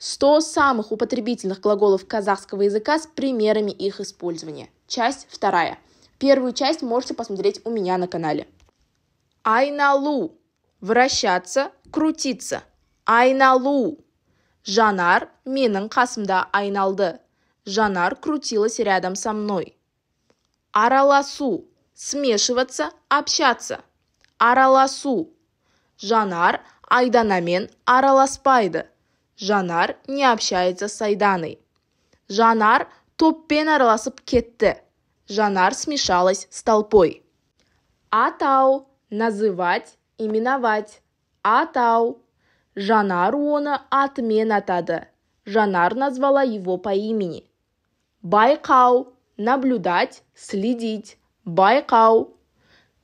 100 самых употребительных глаголов казахского языка с примерами их использования. Часть 2. Первую часть можете посмотреть у меня на канале. Айналу – вращаться, крутиться. Айналу. Жанар менің қасымда айналды. Жанар крутилась рядом со мной. Араласу – смешиваться, общаться. Араласу. Жанар Айданамен араласпайды. Жанар не общается с Айданой. Жанар топпен араласып кетті. Жанар смешалась с толпой. Атау – называть, именовать. Атау. Жанар оны атымен атады. Жанар назвала его по имени. Байқау – наблюдать, следить. Байқау.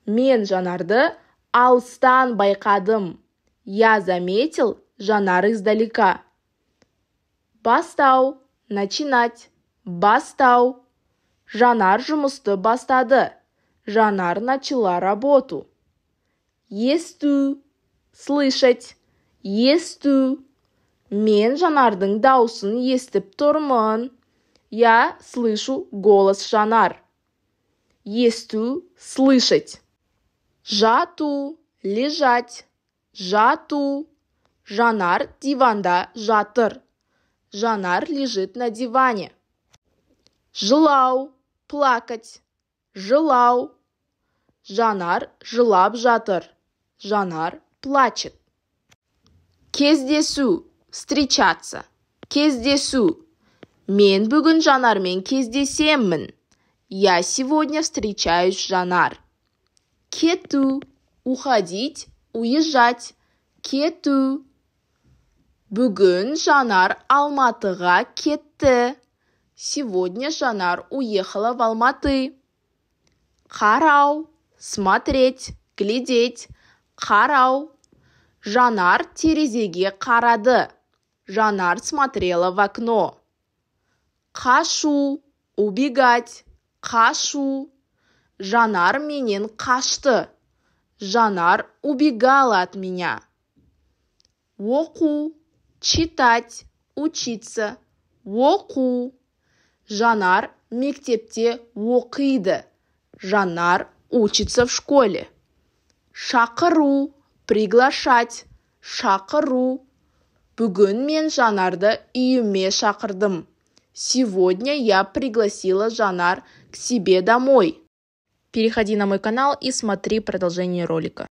Мен Жанарды алыстан байқадым. Я заметил Жанар издалека. Бастау – начинать. Бастау. Жанар жұмысты бастады. Жанар начала работу. Есту – слышать. Есту. Мен Жанардың даусын естіп тұрмын. Я слышу голос Жанар. Есту – слышать. Жату – лежать. Жату. Жанар диванда жатыр. Жанар лежит на диване. Жылау – плакать. Жылау. Жанар жылап жатыр. Жанар плачет. Кездесу – встречаться. Кездесу. Мен бүгін Жанармен кездесемін. Я сегодня встречаюсь с Жанар. Кету – уходить, уезжать. Кету. Бүгін Жанар Алматыға кетті. Сегодня Жанар уехала в Алматы. Қарау – смотреть, глядеть. Қарау. Жанар терезеге қарады. Жанар смотрела в окно. Қашу – убегать. Қашу. Жанар менен қашты. Жанар убегала от меня. Оқу – читать, учиться. Оқу. Жанар мектепте оқиды. Жанар учится в школе. Шақыру – приглашать. Шақыру. Бүгін мен Жанарды үйіме шақырдым. Сегодня я пригласила Жанар к себе домой. Переходи на мой канал и смотри продолжение ролика.